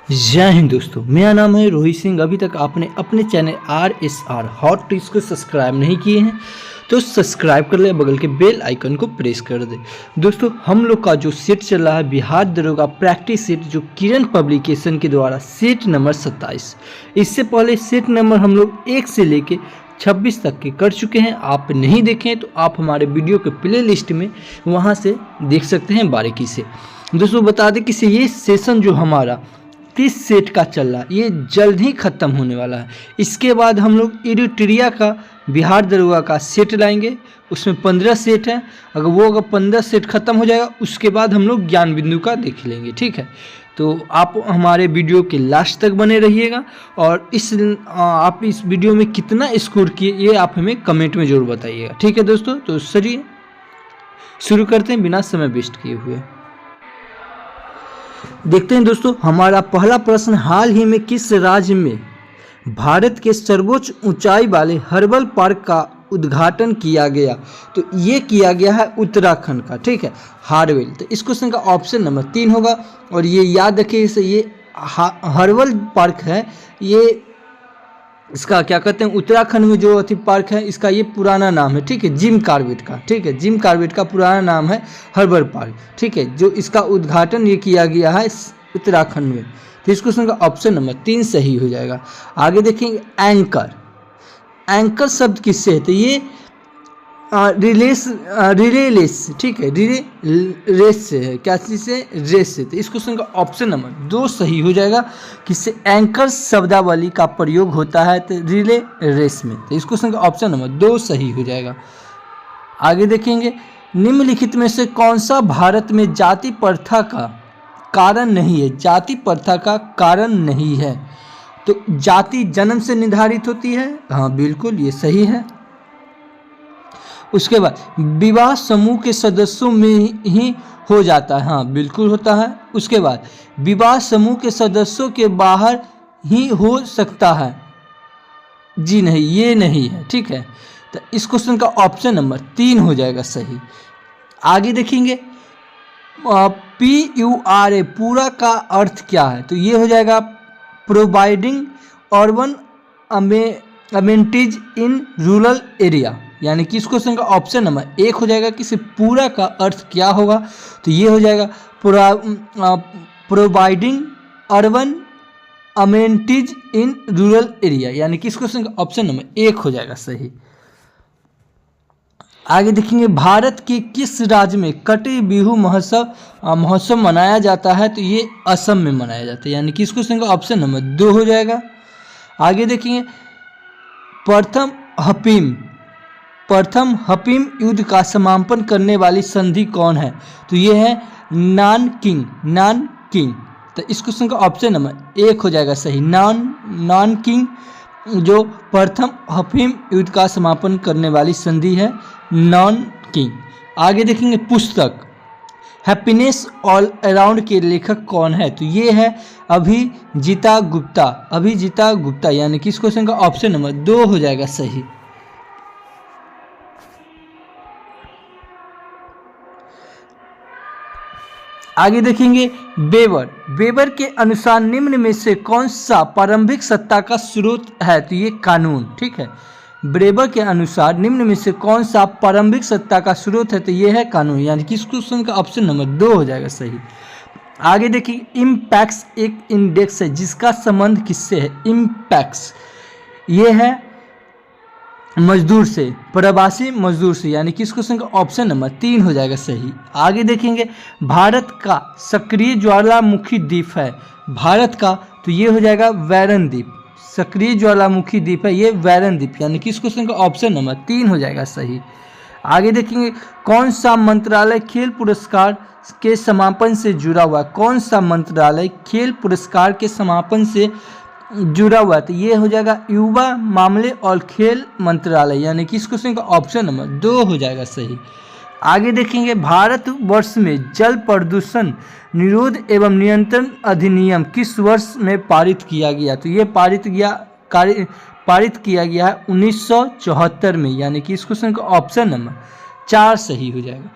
जय हिंद दोस्तों, मेरा नाम है रोहित सिंह। अभी तक आपने अपने चैनल RSR हॉट टिप्स को सब्सक्राइब नहीं किए हैं तो सब्सक्राइब कर ले, बगल के बेल आइकन को प्रेस कर दे। दोस्तों, हम लोग का जो सेट चल रहा है बिहार दरोगा प्रैक्टिस सेट, जो किरण पब्लिकेशन के द्वारा सेट नंबर 27। इससे पहले सेट नंबर हम लोग 1 से लेके 26 तक के कर चुके हैं। आप नहीं देखें तो आप हमारे वीडियो के प्ले लिस्ट में वहाँ से देख सकते हैं बारीकी से। दोस्तों, बता दें कि ये सेशन जो हमारा 30 सेट का चल रहा है, ये जल्द ही ख़त्म होने वाला है। इसके बाद हम लोग एडिटोरिया का बिहार दरोगा का सेट लाएंगे, उसमें 15 सेट है। अगर 15 सेट ख़त्म हो जाएगा, उसके बाद हम लोग ज्ञान बिंदु का देख लेंगे। ठीक है, तो आप हमारे वीडियो के लास्ट तक बने रहिएगा। और आप इस वीडियो में कितना स्कोर किए ये आप हमें कमेंट में ज़रूर बताइएगा। ठीक है दोस्तों, तो चलिए शुरू करते हैं बिना समय वेस्ट किए हुए। देखते हैं दोस्तों, हमारा पहला प्रश्न, हाल ही में किस राज्य में भारत के सर्वोच्च ऊंचाई वाले हर्बल पार्क का उद्घाटन किया गया? तो ये किया गया है उत्तराखंड का। ठीक है, हार्वेल। तो इस क्वेश्चन का ऑप्शन नंबर 3 होगा। और ये याद रखिए, इसे ये हर्बल पार्क है, ये इसका क्या कहते हैं, उत्तराखंड में जो अति पार्क है, इसका ये पुराना नाम है। ठीक है, जिम कॉर्बेट का। ठीक है, जिम कॉर्बेट का पुराना नाम है हर्बल पार्क। ठीक है, जो इसका उद्घाटन ये किया गया है उत्तराखंड में। तो इस क्वेश्चन का ऑप्शन नंबर 3 सही हो जाएगा। आगे देखेंगे, एंकर। एंकर शब्द किससे है? तो ये रिले लेस। ठीक है, रिले रेस से है। क्या चीज़ से? रेस से। तो इस क्वेश्चन का ऑप्शन नंबर 2 सही हो जाएगा। किससे? एंकर शब्दावली का प्रयोग होता है तो रिले रेस में। तो इस क्वेश्चन का ऑप्शन नंबर 2 सही हो जाएगा। आगे देखेंगे, निम्नलिखित में से कौन सा भारत में जाति प्रथा का कारण नहीं है? जाति प्रथा का कारण नहीं है। तो जाति जन्म से निर्धारित होती है। हाँ बिल्कुल, ये सही है। उसके बाद विवाह समूह के सदस्यों में ही हो जाता है। हाँ बिल्कुल होता है। उसके बाद विवाह समूह के सदस्यों के बाहर ही हो सकता है। जी नहीं, ये नहीं है। ठीक है, तो इस क्वेश्चन का ऑप्शन नंबर 3 हो जाएगा सही। आगे देखेंगे, PURA पूरा का अर्थ क्या है? तो ये हो जाएगा providing urban amenities in rural area. यानी कि इस क्वेश्चन का ऑप्शन नंबर 1 हो जाएगा कि पूरा का अर्थ क्या होगा? तो ये हो जाएगा providing urban amenities in rural area. यानी कि इस क्वेश्चन का ऑप्शन नंबर 1 हो जाएगा सही। आगे देखेंगे, भारत के किस राज्य में कटी बिहू महोत्सव मनाया जाता है? तो ये असम में मनाया जाता है। यानी कि इस क्वेश्चन का ऑप्शन नंबर 2 हो जाएगा। आगे देखेंगे, प्रथम हपीम युद्ध का समापन करने वाली संधि कौन है? तो ये है नानकिंग। तो इस क्वेश्चन का ऑप्शन नंबर 1 हो जाएगा सही। नानकिंग जो प्रथम हपीम युद्ध का समापन करने वाली संधि है, नानकिंग। आगे देखेंगे, पुस्तक हैप्पीनेस ऑल अराउंड के लेखक कौन है? तो ये है अभिजीता गुप्ता। यानी कि इस क्वेश्चन का ऑप्शन नंबर 2 हो जाएगा सही। आगे देखेंगे, वेबर के अनुसार निम्न में से कौन सा प्रारंभिक सत्ता का स्रोत है? तो ये कानून। ठीक है, वेबर के अनुसार निम्न में से कौन सा प्रारंभिक सत्ता का स्रोत है? तो ये है कानून। यानी कि इस क्वेश्चन का ऑप्शन नंबर 2 हो जाएगा सही। आगे देखिए, इम्पैक्स एक इंडेक्स है जिसका संबंध किससे है? इम्पैक्स ये है मजदूर से, प्रवासी मजदूर से। यानी कि इस क्वेश्चन का ऑप्शन नंबर 3 हो जाएगा सही। आगे देखेंगे, भारत का सक्रिय ज्वालामुखी द्वीप है भारत का, तो ये हो जाएगा वैरन द्वीप। सक्रिय ज्वालामुखी द्वीप है ये वैरन द्वीप। यानी कि इस क्वेश्चन का ऑप्शन नंबर 3 हो जाएगा सही। आगे देखेंगे, कौन सा मंत्रालय खेल पुरस्कार के समापन से जुड़ा हुआ है? कौन सा मंत्रालय खेल पुरस्कार के समापन से जुड़ा हुआ है? तो ये हो जाएगा युवा मामले और खेल मंत्रालय। यानी कि इस क्वेश्चन का ऑप्शन नंबर 2 हो जाएगा सही। आगे देखेंगे, भारतवर्ष में जल प्रदूषण निरोध एवं नियंत्रण अधिनियम किस वर्ष में पारित किया गया? तो ये पारित किया गया है 1974 में। यानी कि इस क्वेश्चन का ऑप्शन नंबर 4 सही हो जाएगा।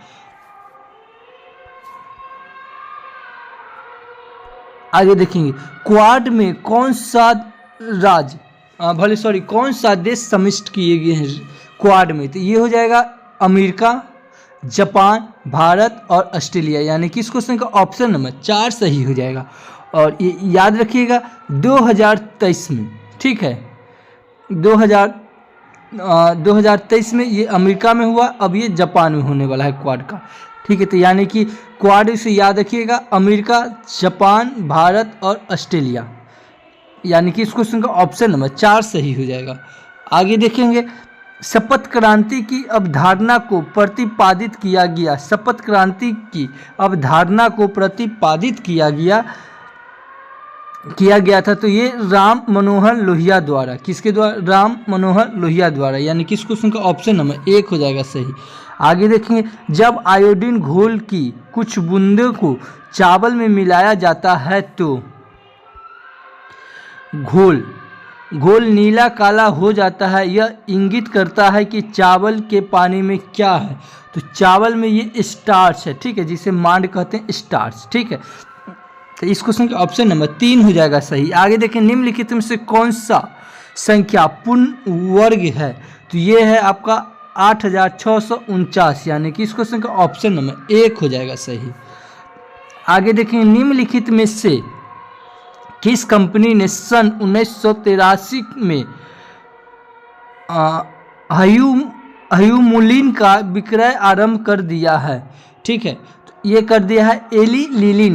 आगे देखेंगे क्वाड में कौन सा कौन सा देश सम्मिलित किए गए हैं क्वाड में? तो ये हो जाएगा अमेरिका, जापान, भारत और ऑस्ट्रेलिया, यानी कि इस क्वेश्चन का ऑप्शन नंबर 4 सही हो जाएगा। और ये याद रखिएगा 2023 में, ठीक है, 2023 में ये अमेरिका में हुआ, अब ये जापान में होने वाला है क्वाड का, ठीक है। तो यानी कि क्वाड से याद रखिएगा अमेरिका, जापान, भारत और ऑस्ट्रेलिया, यानी कि इस क्वेश्चन का ऑप्शन नंबर 4 सही हो जाएगा। आगे देखेंगे शपथ क्रांति की अवधारणा को प्रतिपादित किया गया, शपथ क्रांति की अवधारणा को प्रतिपादित किया गया था, तो ये राम मनोहर लोहिया द्वारा, किसके द्वारा? राम मनोहर लोहिया द्वारा, यानी कि इस क्वेश्चन का ऑप्शन नंबर 1 हो जाएगा सही। आगे देखेंगे जब आयोडीन घोल की कुछ बूंदों को चावल में मिलाया जाता है तो घोल नीला काला हो जाता है, यह इंगित करता है कि चावल के पानी में क्या है? तो चावल में ये स्टार्च है, ठीक है, जिसे मांड कहते हैं, स्टार्च, ठीक है। तो इस क्वेश्चन का ऑप्शन नंबर 3 हो जाएगा सही। आगे देखें निम्नलिखित में से कौन सा संख्या पूर्ण वर्ग है? तो ये है आपका 8649, यानी कि इस क्वेश्चन का ऑप्शन नंबर 1 हो जाएगा सही। आगे देखें निम्नलिखित में से किस कंपनी ने सन 1983 में ह्यूमुलिन का विक्रय आरंभ कर दिया है? ठीक है, तो ये कर दिया है एली लिली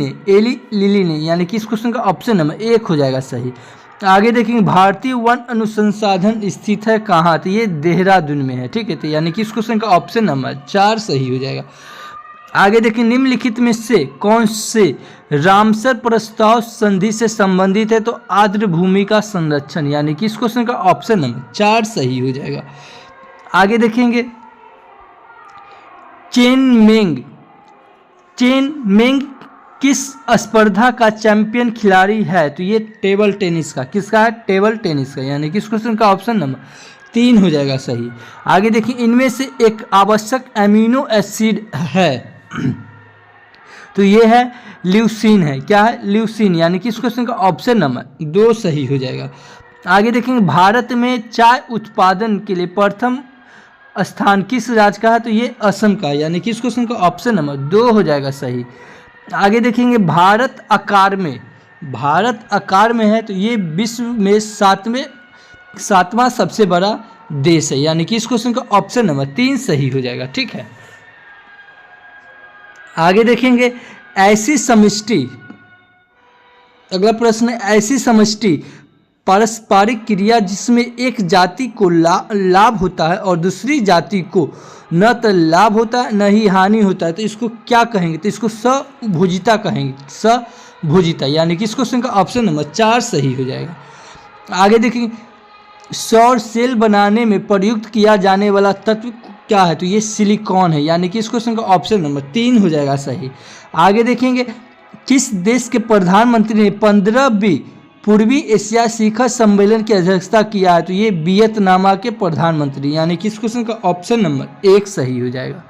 ने, यानी कि इस क्वेश्चन का ऑप्शन नंबर 1 हो जाएगा सही। आगे देखेंगे भारतीय वन अनुसंधान स्थित है कहाँ? तो ये देहरादून में है, ठीक है, तो यानी कि इस क्वेश्चन का ऑप्शन नंबर 4 सही हो जाएगा। आगे देखिए निम्नलिखित में से कौन से रामसर प्रस्ताव संधि से संबंधित है? तो आर्द्र भूमि का संरक्षण, यानी कि इस क्वेश्चन का ऑप्शन नंबर 4 सही हो जाएगा। आगे देखेंगे चेन मेंग किस स्पर्धा का चैंपियन खिलाड़ी है? तो ये टेबल टेनिस का, किसका है? टेबल टेनिस का, यानी कि इस क्वेश्चन का ऑप्शन नंबर 3 हो जाएगा सही। आगे देखिए इनमें से एक आवश्यक एमिनो एसिड है, तो ये है ल्यूसीन है, क्या है? ल्यूसीन, यानी कि इस क्वेश्चन का ऑप्शन नंबर 2 सही हो जाएगा। आगे देखेंगे भारत में चाय उत्पादन के लिए प्रथम स्थान किस राज्य का है? तो ये असम का, यानी कि इस क्वेश्चन का ऑप्शन नंबर 2 हो जाएगा सही। आगे देखेंगे भारत आकार में है, तो ये विश्व में सातवां सबसे बड़ा देश है, यानी कि इस क्वेश्चन का ऑप्शन नंबर 3 सही हो जाएगा, ठीक है। आगे देखेंगे ऐसी समष्टि, अगला प्रश्न है ऐसी समष्टि पारस्परिक क्रिया जिसमें एक जाति को लाभ होता है और दूसरी जाति को न तो लाभ होता है न ही हानि होता है, तो इसको क्या कहेंगे? तो इसको सभुजिता कहेंगे, सभुजिता, यानी कि इस क्वेश्चन का ऑप्शन नंबर 4 सही हो जाएगा। आगे देखेंगे सौर सेल बनाने में प्रयुक्त किया जाने वाला तत्व क्या है? तो ये सिलिकॉन है, यानी कि इस क्वेश्चन का ऑप्शन नंबर 3 हो जाएगा सही। आगे देखेंगे किस देश के प्रधानमंत्री ने 15वीं पूर्वी एशिया शिखर सम्मेलन की अध्यक्षता किया है? तो ये वियतनाम के प्रधानमंत्री, यानी कि इस क्वेश्चन का ऑप्शन नंबर 1 सही हो जाएगा।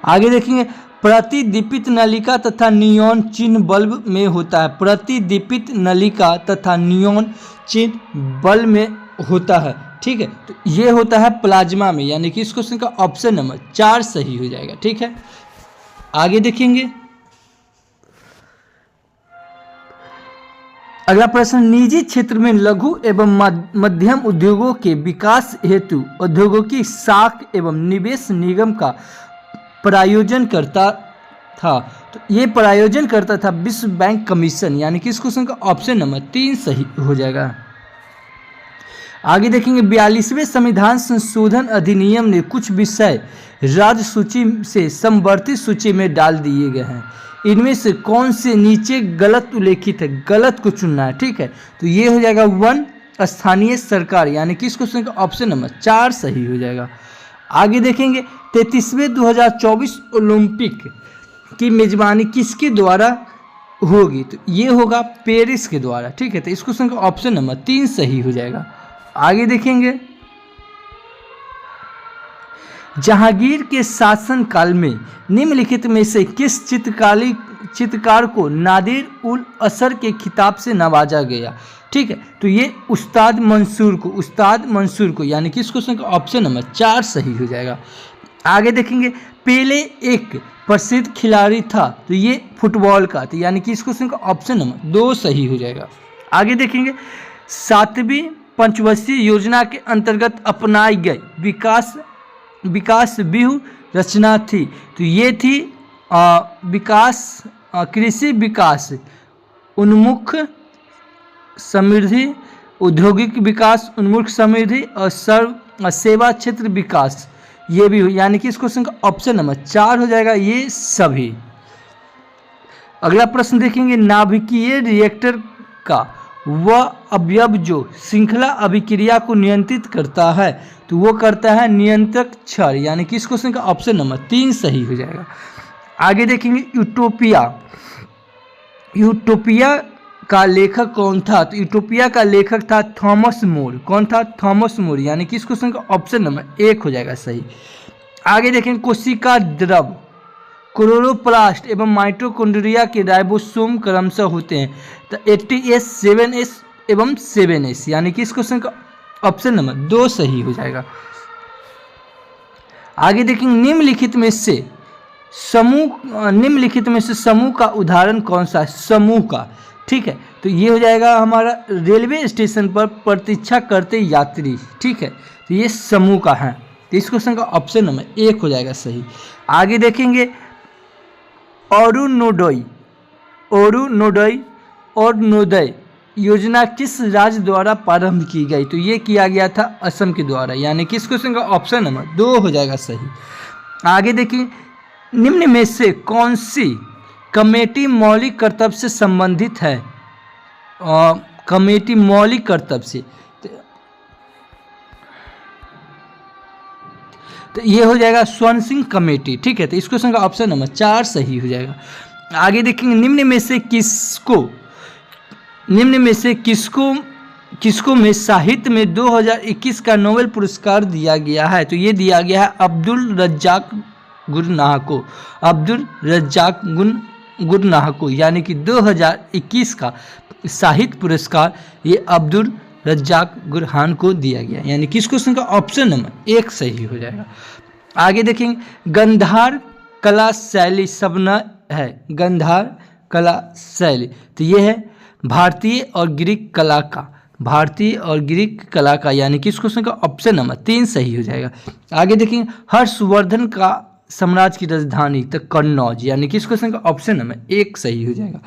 आगे देखेंगे प्रतिदीपित नलिका तथा नियॉन चिन्ह बल्ब में होता है, प्रतिदीपित नलिका तथा नियॉन चिन्ह बल्ब में होता है, ठीक है, तो ये होता है प्लाज्मा में, यानी कि इस क्वेश्चन का ऑप्शन नंबर 4 सही हो जाएगा, ठीक है। आगे देखेंगे अगला प्रश्न निजी क्षेत्र में लघु एवं मध्यम उद्योगों के विकास हेतु औद्योगिक साख एवं निवेश निगम का प्रायोजन करता था, तो ये प्रायोजन करता था विश्व बैंक कमीशन, यानी कि इस क्वेश्चन का ऑप्शन नंबर 3 सही हो जाएगा। आगे देखेंगे 42वें संविधान संशोधन अधिनियम ने कुछ विषय राज्य सूची से समवर्ती सूची में डाल दिए गए हैं, इनमें से कौन से नीचे गलत उल्लेखित है? गलत को चुनना है, ठीक है, तो ये हो जाएगा वन स्थानीय सरकार, यानी कि इस क्वेश्चन का ऑप्शन नंबर 4 सही हो जाएगा। आगे देखेंगे 33वें 2024 ओलंपिक की मेजबानी किसके द्वारा होगी? तो ये होगा पेरिस के द्वारा, ठीक है, तो इस क्वेश्चन का ऑप्शन नंबर 3 सही हो जाएगा। आगे देखेंगे जहांगीर के शासनकाल में निम्नलिखित में से किस चित्रकार को नादिर उल असर के खिताब से नवाजा गया? ठीक है, तो ये उस्ताद मंसूर को यानी कि इस क्वेश्चन का ऑप्शन नंबर 4 सही हो जाएगा। आगे देखेंगे, पेले एक प्रसिद्ध खिलाड़ी था, तो ये फुटबॉल का, तो यानी कि इस क्वेश्चन का ऑप्शन नंबर 2 सही हो जाएगा। आगे देखेंगे, 7वीं पंचवर्षीय योजना के अंतर्गत अपनाई गई विकास व्यूह रचना थी, तो ये थी कृषि विकास उन्मुख समृद्धि, औद्योगिक विकास उन्मुख समृद्धि और सेवा क्षेत्र विकास, ये भी हो, यानी कि इस क्वेश्चन का ऑप्शन नंबर 4 हो जाएगा ये सभी। अगला प्रश्न देखेंगे, नाभिकीय रिएक्टर का वह अवयव जो श्रृंखला अभिक्रिया को नियंत्रित करता है, तो वो करता है नियंत्रक क्षण, यानी कि इस क्वेश्चन का ऑप्शन नंबर 3 सही हो जाएगा। आगे देखेंगे, यूटोपिया का लेखक कौन था? तो यूटोपिया का लेखक था थॉमस मोर। कौन था? थॉमस मोर, यानी कि इस क्वेश्चन का ऑप्शन नंबर 1 हो जाएगा सही। आगे देखेंगे, कोशिका द्रव क्लोरोप्लास्ट एवं माइटोकॉन्ड्रिया के राइबोसोम क्रमशः होते हैं, तो 80S 7S एवं 7S, यानी कि इस क्वेश्चन का ऑप्शन नंबर 2 सही हो जाएगा। आगे देखेंगे, निम्नलिखित में से समूह का उदाहरण कौन सा है? समूह का, ठीक है, तो ये हो जाएगा हमारा रेलवे स्टेशन पर प्रतीक्षा करते यात्री, ठीक है, तो ये समूह का है, तो इस क्वेश्चन का ऑप्शन नंबर 1 हो जाएगा सही। आगे देखेंगे, अरुणोदय योजना किस राज्य द्वारा प्रारंभ की गई? तो ये किया गया था असम के द्वारा, यानी कि इस क्वेश्चन का ऑप्शन नंबर 2 हो जाएगा सही। आगे देखिए, निम्न में से कौन सी कमेटी मौलिक कर्तव्य से संबंधित है? कमेटी मौलिक कर्तव्य से, तो ये हो जाएगा स्वर्ण सिंह कमेटी, ठीक है, तो इस क्वेश्चन का ऑप्शन नंबर 4 सही हो जाएगा। आगे देखेंगे, निम्न में से किसको में साहित्य में 2021 का नोबेल पुरस्कार दिया गया है? तो ये दिया गया है अब्दुल रज्जाक गुरनाह को, यानी कि 2021 का साहित्य पुरस्कार ये अब्दुल रज्जाक गुरहान को दिया गया, यानी कि इस क्वेश्चन का ऑप्शन नंबर 1 सही हो जाएगा। आगे देखेंगे, गंधार कला शैली सबना है, गंधार कला शैली, तो ये है भारतीय और ग्रीक कला का, यानी कि इस क्वेश्चन का ऑप्शन नंबर 3 सही हो जाएगा। आगे देखेंगे, हर्षवर्धन का साम्राज्य की राजधानी तो कन्नौज, यानी कि इस क्वेश्चन का ऑप्शन नंबर 1 सही हो जाएगा।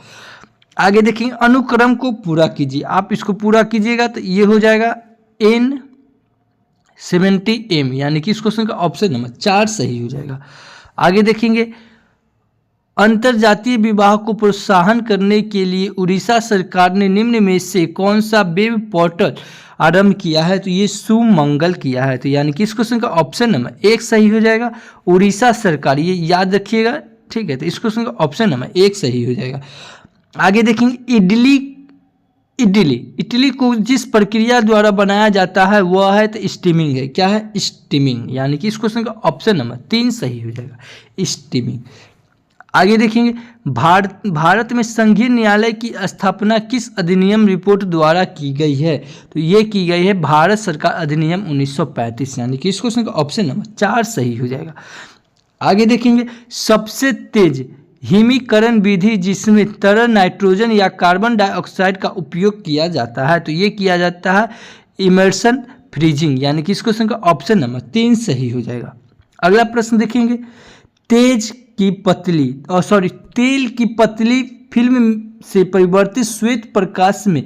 आगे देखेंगे, अनुक्रम को पूरा कीजिए, आप इसको पूरा कीजिएगा तो ये हो जाएगा N70M, यानी कि इस क्वेश्चन का ऑप्शन नंबर 4 सही हो जाएगा। आगे देखेंगे, अंतरजातीय विवाह को प्रोत्साहन करने के लिए उड़ीसा सरकार ने निम्न में से कौन सा वेब पोर्टल आरंभ किया है? तो ये सुमंगल किया है, तो यानी कि इस क्वेश्चन का ऑप्शन नंबर 1 सही हो जाएगा। उड़ीसा सरकार, ये याद रखिएगा, ठीक है, तो इस क्वेश्चन का ऑप्शन नंबर 1 सही हो जाएगा। आगे देखेंगे, इडली को जिस प्रक्रिया द्वारा बनाया जाता है वह है तो स्टीमिंग है। क्या है? स्टीमिंग, यानी कि इस क्वेश्चन का ऑप्शन नंबर 3 सही हो जाएगा, स्टीमिंग। आगे देखेंगे, भारत में संघीय न्यायालय की स्थापना किस अधिनियम रिपोर्ट द्वारा की गई है? तो ये की गई है भारत सरकार अधिनियम 1935, यानी कि इस क्वेश्चन का ऑप्शन नंबर 4 सही हो जाएगा। आगे देखेंगे, सबसे तेज हिमीकरण विधि जिसमें तरल नाइट्रोजन या कार्बन डाइऑक्साइड का उपयोग किया जाता है, तो ये किया जाता है इमर्सन फ्रीजिंग, यानी कि इस क्वेश्चन का ऑप्शन नंबर 3 सही हो जाएगा। अगला प्रश्न देखेंगे, तेल की पतली फिल्म से परिवर्तित श्वेत प्रकाश में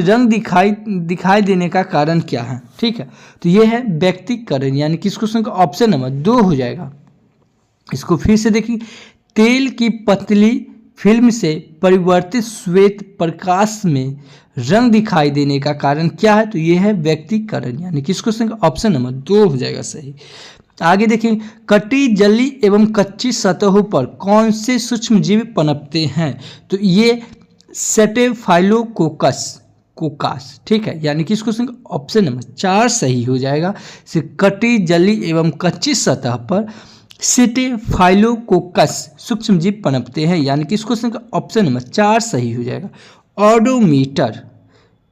रंग दिखाई देने का कारण क्या है? ठीक है, तो ये है व्यक्तिकरण, यानी कि इस क्वेश्चन का ऑप्शन नंबर 2 हो जाएगा। इसको फिर से देखिए, तेल की पतली फिल्म से परिवर्तित श्वेत प्रकाश में रंग दिखाई देने का कारण क्या है? तो ये है व्यक्तिकरण, यानी कि इस क्वेश्चन का ऑप्शन नंबर 2 हो जाएगा सही। आगे देखें, कटी जली एवं कच्ची सतहों पर कौन से सूक्ष्मजीव पनपते हैं? तो ये स्टेफाइलोकोकस, कोकास, ठीक है, यानी कि इस क्वेश्चन का ऑप्शन नंबर 4 सही हो जाएगा। से कटी जली एवं कच्ची सतह पर स्टेफाइलोकोकस सूक्ष्म जीव पनपते हैं, यानी कि इस क्वेश्चन का ऑप्शन नंबर 4 सही हो जाएगा। ऑडोमीटर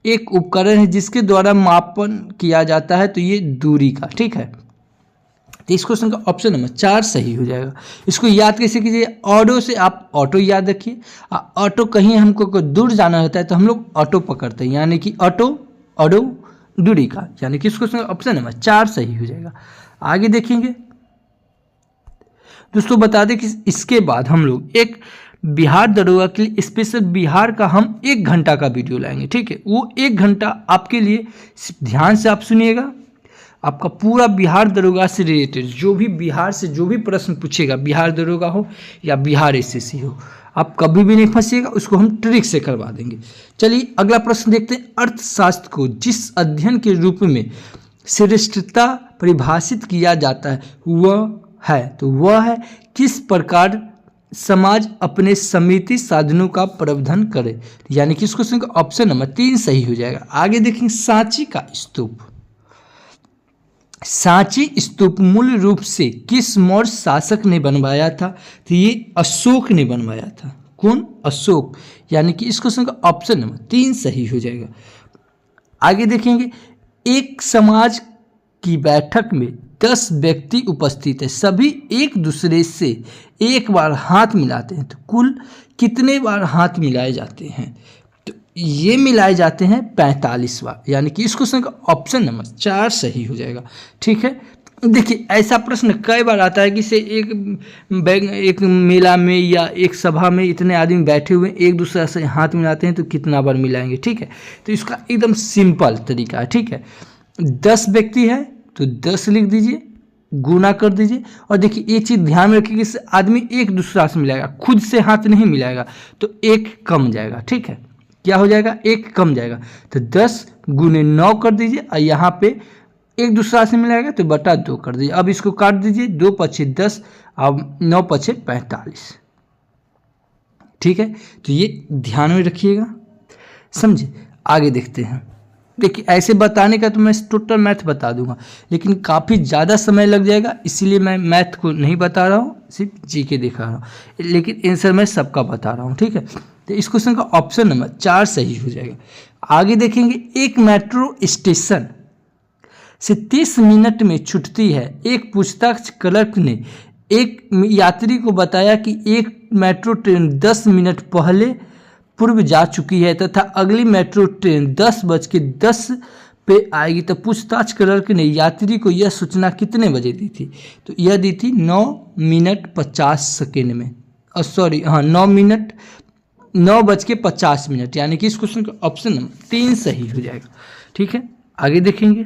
एक उपकरण है जिसके द्वारा मापन किया जाता है, तो ये दूरी का, ठीक है, तो इस क्वेश्चन का ऑप्शन नंबर 4 सही हो जाएगा। इसको याद कैसे कीजिए, ऑडो से आप ऑटो याद रखिए, ऑटो कहीं हमको दूर जाना होता है तो हम लोग ऑटो पकड़ते हैं, यानी कि ऑडो दूरी का, यानी कि इस क्वेश्चन का ऑप्शन नंबर 4 सही हो जाएगा। आगे देखेंगे दोस्तों, बता दें कि इसके बाद हम लोग एक बिहार दरोगा के लिए स्पेशल बिहार का हम 1 घंटा का वीडियो लाएंगे, ठीक है, वो 1 घंटा आपके लिए ध्यान से आप सुनिएगा। आपका पूरा बिहार दरोगा से रिलेटेड जो भी बिहार से जो भी प्रश्न पूछेगा, बिहार दरोगा हो या बिहार एसएससी हो, आप कभी भी नहीं फंसिएगा, उसको हम ट्रिक से करवा देंगे। चलिए अगला प्रश्न देखते हैं। अर्थशास्त्र को जिस अध्ययन के रूप में श्रेष्ठता परिभाषित किया जाता है वह है किस प्रकार समाज अपने समिति साधनों का प्रबंधन करे, यानी कि इस क्वेश्चन का ऑप्शन नंबर 3 सही हो जाएगा। आगे देखेंगे सांची का स्तूप। सांची स्तूप मूल रूप से किस मौर्य शासक ने बनवाया था, तो ये अशोक ने बनवाया था। कौन? अशोक, यानी कि इस क्वेश्चन का ऑप्शन नंबर 3 सही हो जाएगा। आगे देखेंगे, एक समाज की बैठक में 10 व्यक्ति उपस्थित है, सभी एक दूसरे से एक बार हाथ मिलाते हैं, तो कुल कितने बार हाथ मिलाए जाते हैं, तो ये मिलाए जाते हैं 45 बार, यानी कि इस क्वेश्चन का ऑप्शन नंबर 4 सही हो जाएगा, ठीक है। देखिए ऐसा प्रश्न कई बार आता है कि से एक मेला में या एक सभा में इतने आदमी बैठे हुए एक दूसरे से हाथ मिलाते हैं तो कितना बार मिलाएंगे, ठीक है, तो इसका एकदम सिंपल तरीका है, ठीक है। 10 व्यक्ति है तो 10 लिख दीजिए, गुना कर दीजिए, और देखिए ये चीज़ ध्यान में रखिए कि आदमी एक दूसरा से मिलाएगा, खुद से हाथ नहीं मिलाएगा, तो 1 कम जाएगा, ठीक है, क्या हो जाएगा, 1 कम जाएगा, तो 10 गुने 9 कर दीजिए, और यहाँ पे एक दूसरा से मिलाएगा तो बटा 2 कर दीजिए। अब इसको काट दीजिए, 2 पछे 10, अब 9 पछे 45, ठीक है, तो ये ध्यान में रखिएगा, समझे। आगे देखते हैं। देखिए ऐसे बताने का तो मैं टोटल मैथ बता दूंगा, लेकिन काफ़ी ज़्यादा समय लग जाएगा, इसीलिए मैं मैथ को नहीं बता रहा हूँ, सिर्फ जीके दिखा रहा हूँ, लेकिन आंसर मैं सबका बता रहा हूँ, ठीक है। तो इस क्वेश्चन का ऑप्शन नंबर 4 सही हो जाएगा। आगे देखेंगे, एक मेट्रो स्टेशन से 30 मिनट में छूटती है। एक पूछताछ क्लर्क ने एक यात्री को बताया कि एक मेट्रो ट्रेन 10 मिनट पहले पूर्व जा चुकी है तथा अगली मेट्रो ट्रेन 10:10 पे आएगी, तो पूछताछ क्लर्क ने यात्री को यह सूचना कितने बजे दी थी, तो यह दी थी 9 मिनट 50 सेकेंड में, 9:50, यानी कि इस क्वेश्चन का ऑप्शन नंबर 3 सही हो जाएगा, ठीक है। आगे देखेंगे,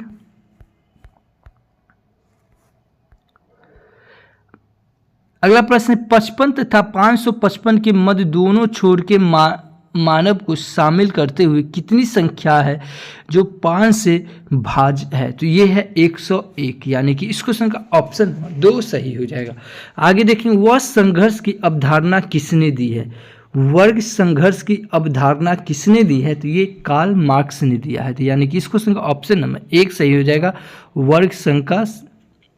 अगला प्रश्न 55 तथा 555 के मध्य दोनों छोर के मानव को शामिल करते हुए कितनी संख्या है जो 5 से भाज्य है, तो ये है 101, यानी कि इस क्वेश्चन का ऑप्शन 2 सही हो जाएगा। आगे देखेंगे, वह संघर्ष की अवधारणा किसने दी है, वर्ग संघर्ष की अवधारणा किसने दी है, तो ये कार्ल मार्क्स ने दिया है, तो यानी कि इस क्वेश्चन का ऑप्शन नंबर 1 सही हो जाएगा। वर्ग संघ का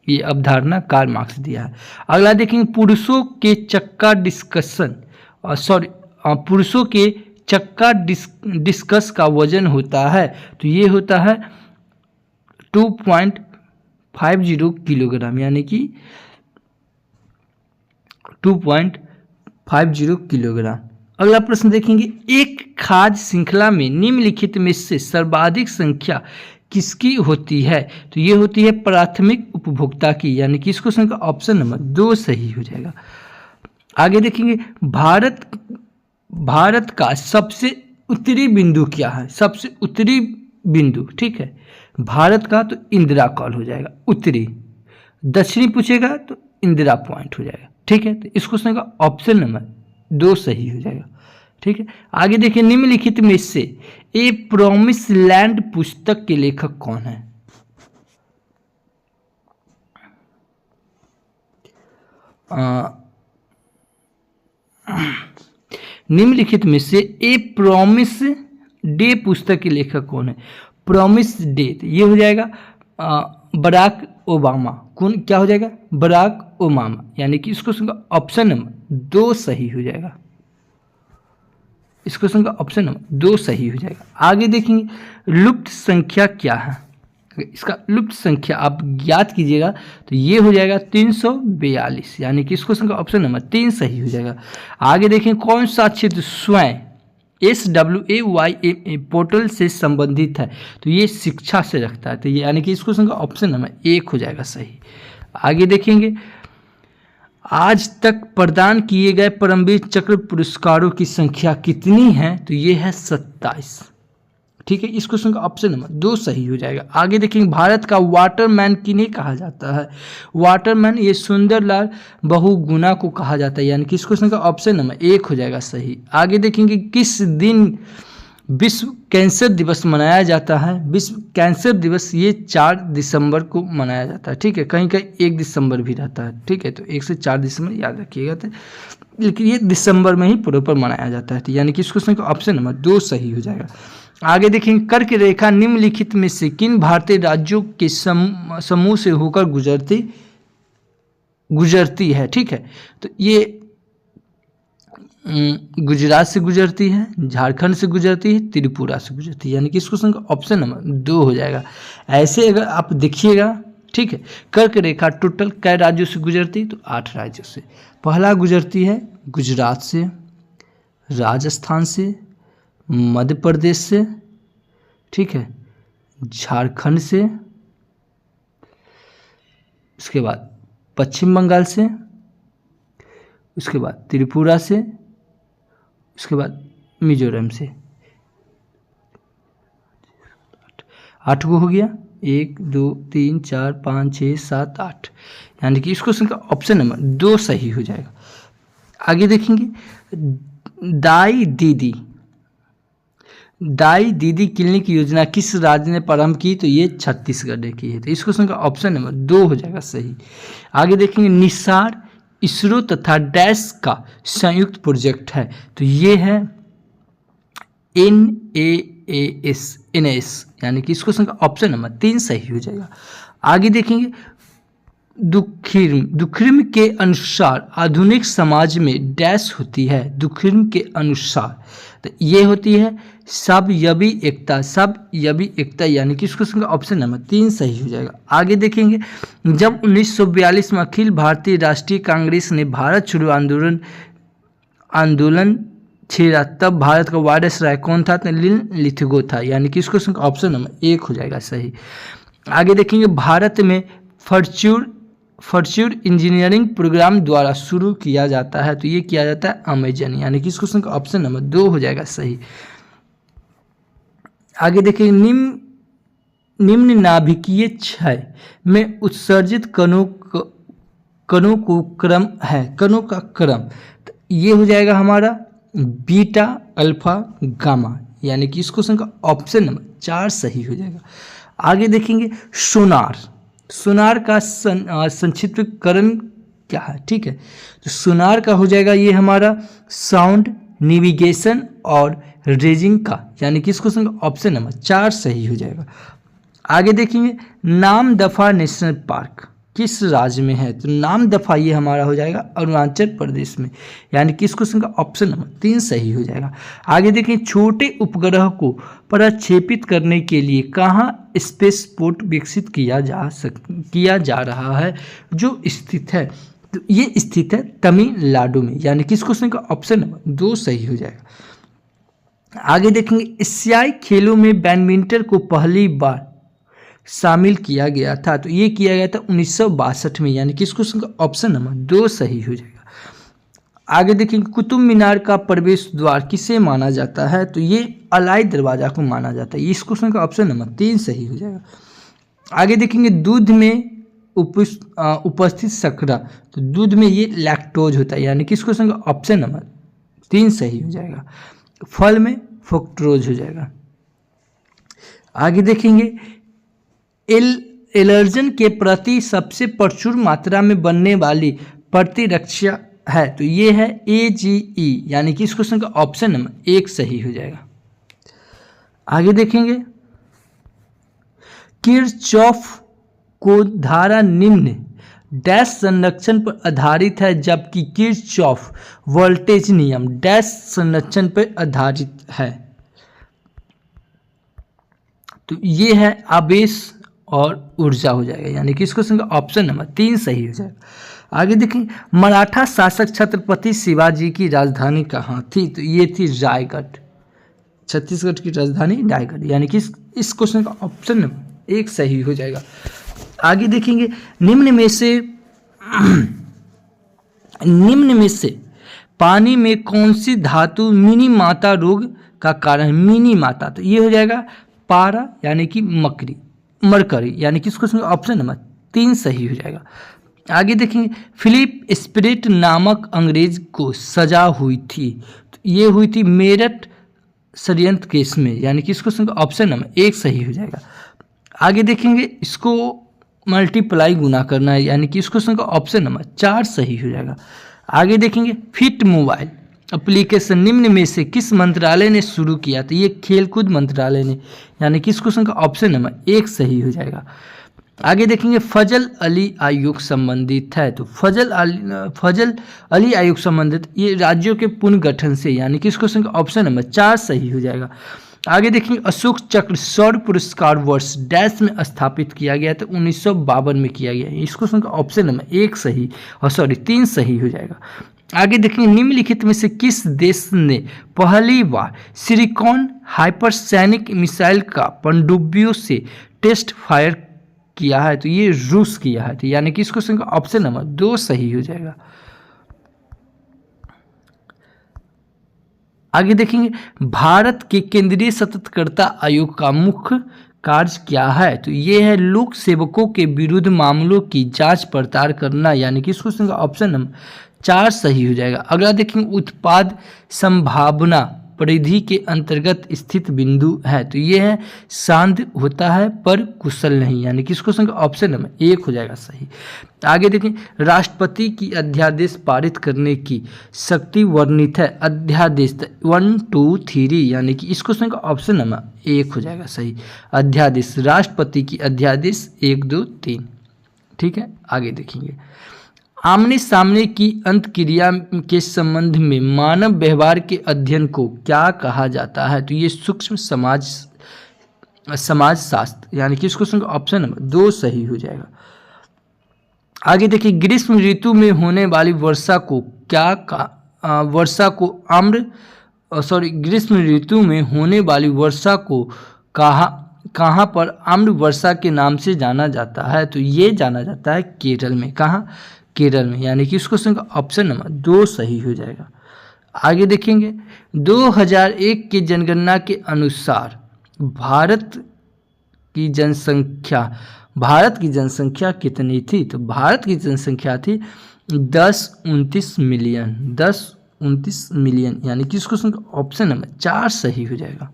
ये अवधारणा कार्ल मार्क्स दिया है। अगला देखेंगे, पुरुषों के चक्का डिस्कस का वजन होता है, तो ये होता है 2.50 किलोग्राम, यानी कि 2.50 किलोग्राम। अगला प्रश्न देखेंगे, एक खाद्य श्रृंखला में निम्नलिखित में से सर्वाधिक संख्या किसकी होती है, तो ये होती है प्राथमिक उपभोक्ता की, यानी कि इस क्वेश्चन का ऑप्शन नंबर 2 सही हो जाएगा। आगे देखेंगे, भारत का सबसे उत्तरी बिंदु क्या है, सबसे उत्तरी बिंदु, ठीक है, भारत का तो इंदिरा कॉल हो जाएगा उत्तरी, दक्षिणी पूछेगा तो इंदिरा पॉइंट हो जाएगा, ठीक है, तो इस क्वेश्चन का ऑप्शन नंबर 2 सही हो जाएगा, ठीक है। आगे देखिए, निम्नलिखित में से ए प्रॉमिस लैंड पुस्तक के लेखक कौन है, निम्नलिखित में से ए प्रॉमिस डे पुस्तक के लेखक कौन है? प्रॉमिस डेट, ये हो जाएगा बराक ओबामा। कौन क्या हो जाएगा? बराक ओबामा, यानी कि इस क्वेश्चन का ऑप्शन नंबर 2 सही हो जाएगा। इस क्वेश्चन का ऑप्शन नंबर 2 सही हो जाएगा। आगे देखेंगे लुप्त संख्या क्या है। इसका लुप्त संख्या आप ज्ञात कीजिएगा तो ये हो जाएगा 342, यानी कि इस क्वेश्चन का ऑप्शन नंबर 3 सही हो जाएगा। आगे देखें कौन सा क्षेत्र स्वयं SWAYMA पोर्टल से संबंधित है, तो ये शिक्षा से रखता है, तो ये यानी कि इस क्वेश्चन का ऑप्शन नंबर 1 हो जाएगा सही। आगे देखेंगे आज तक प्रदान किए गए परमवीर चक्र पुरस्कारों की संख्या कितनी है, तो ये है 27। ठीक है, इस क्वेश्चन का ऑप्शन नंबर 2 सही हो जाएगा। आगे देखेंगे भारत का वाटरमैन किन्हें कहा जाता है? वाटरमैन ये सुंदरलाल बहुगुणा को कहा जाता है, यानी कि इस क्वेश्चन का ऑप्शन नंबर 1 हो जाएगा सही। आगे देखेंगे किस दिन विश्व कैंसर दिवस मनाया जाता है? विश्व कैंसर दिवस ये 4 दिसंबर को मनाया जाता है। ठीक है, कहीं कहीं 1 दिसंबर भी रहता है। ठीक है, तो 1 से 4 दिसंबर याद रखिएगा, तो लेकिन ये दिसंबर में ही प्रॉपर मनाया जाता है, यानी कि इस क्वेश्चन का ऑप्शन नंबर 2 सही हो जाएगा। आगे देखेंगे कर्क रेखा निम्नलिखित में से किन भारतीय राज्यों के समूह से होकर गुजरती है? ठीक है, तो ये गुजरात से गुजरती है, झारखंड से गुजरती है, त्रिपुरा से गुजरती है, यानी कि इस क्वेश्चन का ऑप्शन नंबर 2 हो जाएगा। ऐसे अगर आप देखिएगा, ठीक है, कर्क रेखा टोटल कै राज्यों से गुजरती है, तो 8 राज्यों से। पहला गुजरती है गुजरात से, राजस्थान से, मध्य प्रदेश से, ठीक है, झारखंड से, उसके बाद पश्चिम बंगाल से, उसके बाद त्रिपुरा से, उसके बाद मिजोरम से। 8 को हो गया, 1 2 3 4 5 6 7 8, यानी कि इस क्वेश्चन का ऑप्शन नंबर 2 सही हो जाएगा। आगे देखेंगे दाई दीदी क्लिनिक योजना किस राज्य ने प्रारंभ की, तो ये छत्तीसगढ़ ने की है, तो इस क्वेश्चन का ऑप्शन नंबर 2 हो जाएगा सही। आगे देखेंगे निसार इसरो तथा डैश का संयुक्त प्रोजेक्ट है, तो ये है NAS, यानी कि इस क्वेश्चन का ऑप्शन नंबर 3 सही हो जाएगा। आगे देखेंगे दुखिर्म के अनुसार आधुनिक समाज में डैश होती है। दुखिर्म के अनुसार तो ये होती है सबयबी एकता, यानी कि इस क्वेश्चन का ऑप्शन नंबर 3 सही हो जाएगा। आगे देखेंगे जब 1942 में अखिल भारतीय राष्ट्रीय कांग्रेस ने भारत छोड़ो आंदोलन छेड़ा, तब भारत का वायसराय कौन था? लिथगो था, यानी कि इस क्वेश्चन का ऑप्शन नंबर 1 हो जाएगा सही। आगे देखेंगे भारत में फॉर्च्यून इंजीनियरिंग प्रोग्राम द्वारा शुरू किया जाता है, तो ये किया जाता है अमेजन, यानी कि इस क्वेश्चन का ऑप्शन नंबर 2 हो जाएगा सही। आगे देखिए निम्न नाभिकीय क्षय में उत्सर्जित कणों को क्रम है, कणों का क्रम, तो ये हो जाएगा हमारा बीटा अल्फा गामा, यानी कि इस क्वेश्चन का ऑप्शन नंबर 4 सही हो जाएगा। आगे देखेंगे सोनार का संक्षिप्तकरण क्या है? ठीक है, तो सोनार का हो जाएगा ये हमारा साउंड नेविगेशन और रेजिंग का, यानी कि इस क्वेश्चन का ऑप्शन नंबर 4 सही हो जाएगा। आगे देखेंगे नामदफा नेशनल पार्क किस राज्य में है? तो नामदफा ये हमारा हो जाएगा अरुणाचल प्रदेश में, यानी कि इस क्वेश्चन का ऑप्शन नंबर 3 सही हो जाएगा। आगे देखें छोटे उपग्रह को प्रक्षेपित करने के लिए कहाँ स्पेसपोर्ट विकसित किया जा रहा है जो स्थित है? तो ये स्थित है तमिलनाडु में, यानी कि इस क्वेश्चन का ऑप्शन नंबर 2 सही हो जाएगा। आगे देखेंगे एशियाई खेलों में बैडमिंटन को पहली बार शामिल किया गया था, तो ये किया गया था 1962 में, यानी कि इस क्वेश्चन का ऑप्शन नंबर 2 सही हो जाएगा। आगे देखेंगे कुतुब मीनार का प्रवेश द्वार किसे माना जाता है? तो ये अलाई दरवाजा को माना जाता है, इस क्वेश्चन का ऑप्शन नंबर 3 सही हो जाएगा। आगे देखेंगे दूध में उपस्थित शर्करा, तो दूध में ये लैक्टोज होता है, यानी कि इस क्वेश्चन का ऑप्शन नंबर 3 सही हो जाएगा। फल में फ्रुक्टोज हो जाएगा। आगे देखेंगे एलर्जन के प्रति सबसे प्रचुर मात्रा में बनने वाली प्रतिरक्षा है, तो ये है AGE, यानी कि इस क्वेश्चन का ऑप्शन नंबर 1 सही हो जाएगा। आगे देखेंगे, किरचॉफ को धारा निम्न डैश संरक्षण पर आधारित है, जबकि किरचॉफ वोल्टेज नियम डैश संरक्षण पर आधारित है। तो ये है आवेश और ऊर्जा हो जाएगा, यानी कि इसको ऑप्शन नंबर 3 सही हो जाएगा। आगे देखिए, मराठा शासक छत्रपति शिवाजी की राजधानी कहाँ थी? तो ये थी रायगढ़। छत्तीसगढ़ की राजधानी रायगढ़, यानी कि इस क्वेश्चन का ऑप्शन नंबर 1 सही हो जाएगा। आगे देखेंगे, निम्न में से पानी में कौन सी धातु मिनी माता रोग का कारण? मिनी माता, तो ये हो जाएगा पारा, यानी कि मरकरी, यानी कि इसको ऑप्शन नंबर 3 सही हो जाएगा। आगे देखेंगे, फिलिप स्पिरिट नामक अंग्रेज को सजा हुई थी, तो ये हुई थी मेरठ षड्यंत्र केस में, यानी कि इसको ऑप्शन नंबर 1 सही हो जाएगा। आगे देखेंगे, इसको मल्टीप्लाई गुना करना है, यानी कि इसको ऑप्शन नंबर 4 सही हो जाएगा। आगे देखेंगे, फिट मोबाइल एप्लीकेशन निम्न में से किस मंत्रालय ने शुरू किया? तो ये खेलकूद मंत्रालय ने, यानी कि इसको ऑप्शन नंबर 1 सही हो जाएगा। आगे देखेंगे, फजल अली आयोग संबंधित है, तो फजल अली आयोग संबंधित ये राज्यों के पुनर्गठन से, यानी कि इसको ऑप्शन नंबर 4 सही हो जाएगा। आगे देखेंगे, अशोक चक्र शौर्य पुरस्कार वर्ष डैश में स्थापित किया गया, तो 1952 में किया गया। इसको ऑप्शन नंबर 1 सही और 3 सही हो जाएगा। आगे देखेंगे, निम्नलिखित में से किस देश ने पहली बार सिलिकॉन हाइपरसैनिक मिसाइल का पनडुब्बियों से टेस्ट फायर किया है? तो ये रूस किया है, तो यानी कि इसको ऑप्शन नंबर 2 सही हो जाएगा। आगे देखेंगे, भारत के केंद्रीय सतर्कता आयोग का मुख्य कार्य क्या है? तो ये है लोक सेवकों के विरुद्ध मामलों की जांच पड़ताल करना, यानी कि इसको ऑप्शन नंबर 4 सही हो जाएगा। अगला देखेंगे, उत्पाद संभावना परिधि के अंतर्गत स्थित बिंदु है, तो ये है शांत होता है पर कुशल नहीं, यानी कि इसको ऑप्शन नंबर 1 हो जाएगा सही। आगे देखें, राष्ट्रपति की अध्यादेश पारित करने की शक्ति वर्णित है, अध्यादेश 1 2 3, यानी कि इसको ऑप्शन नंबर 1 हो जाएगा सही। अध्यादेश, राष्ट्रपति की अध्यादेश 1 2 3, ठीक है। आगे देखेंगे, आमने सामने की अंतक्रिया के संबंध में मानव व्यवहार के अध्ययन को क्या कहा जाता है? तो ये सूक्ष्म समाजशास्त्र, यानी कि इसको ऑप्शन नंबर 2 सही हो जाएगा। आगे देखिए, ग्रीष्म ऋतु में होने वाली वर्षा को ग्रीष्म ऋतु में होने वाली वर्षा को कहाँ पर आम्र वर्षा के नाम से जाना जाता है? तो ये जाना जाता है केरल में। कहाँ? केरल में, यानी कि इसको ऑप्शन नंबर 2 सही हो जाएगा। आगे देखेंगे, 2001 की जनगणना के अनुसार भारत की जनसंख्या कितनी थी? तो भारत की जनसंख्या थी 10-29 मिलियन, यानी कि इसको ऑप्शन नंबर 4 सही हो जाएगा।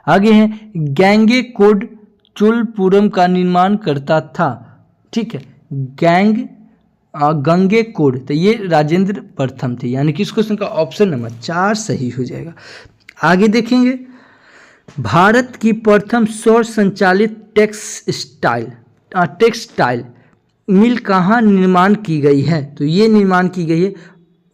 आगे है, गंगैकोंड चोलपुरम का निर्माण करता था, ठीक है। गंगैकोंड, तो ये राजेंद्र प्रथम थे, यानी कि इसको ऑप्शन नंबर 4 सही हो जाएगा। आगे देखेंगे, भारत की प्रथम सौर संचालित टेक्सटाइल मिल कहाँ निर्माण की गई है? तो ये निर्माण की गई है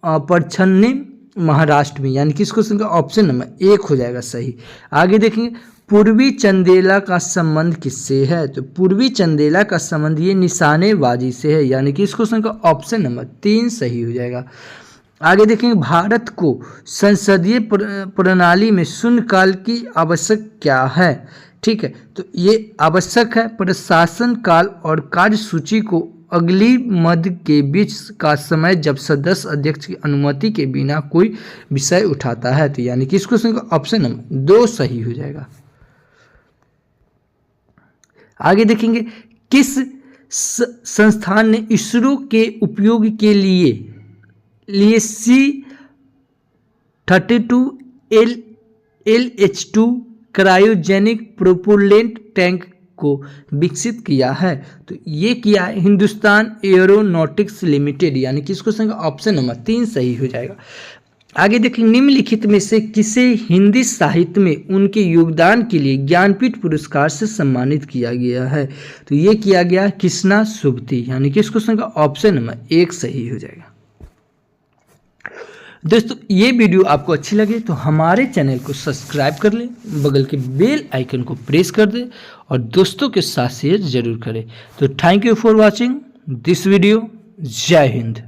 परछन्नी महाराष्ट्र में, यानी कि इसको ऑप्शन नंबर 1 हो जाएगा सही। आगे देखेंगे, पूर्वी चंदेला का संबंध किससे है? तो पूर्वी चंदेला का संबंध ये निशानेबाजी से है, यानी कि इसको ऑप्शन नंबर 3 सही हो जाएगा। आगे देखेंगे, भारत को संसदीय प्रणाली में शून्यकाल की आवश्यक क्या है? ठीक है, तो ये आवश्यक है प्रशासन काल और कार्यसूची को अगली मध्य के बीच का समय जब सदस्य अध्यक्ष की अनुमति के बिना कोई विषय उठाता है, तो यानी कि इसको ऑप्शन नंबर 2 सही हो जाएगा। आगे देखेंगे, किस संस्थान ने इसरो के उपयोग के लिए C-32 LH2 cryogenic propellant tank को विकसित किया है? तो ये किया है हिंदुस्तान एरोनॉटिक्स लिमिटेड, यानी कि इसको संग ऑप्शन नंबर 3 सही हो जाएगा। आगे देखिए, निम्नलिखित में से किसे हिंदी साहित्य में उनके योगदान के लिए ज्ञानपीठ पुरस्कार से सम्मानित किया गया है? तो ये किया गया कृष्णा सुब्ती, यानी कि इसको संग ऑप्शन नंबर 1 सही हो जाएगा। दोस्तों, ये वीडियो आपको अच्छी लगे तो हमारे चैनल को सब्सक्राइब कर ले, बगल के बेल आइकन को प्रेस कर दे और दोस्तों के साथ शेयर जरूर करें। तो thank you for watching this video. जय हिंद।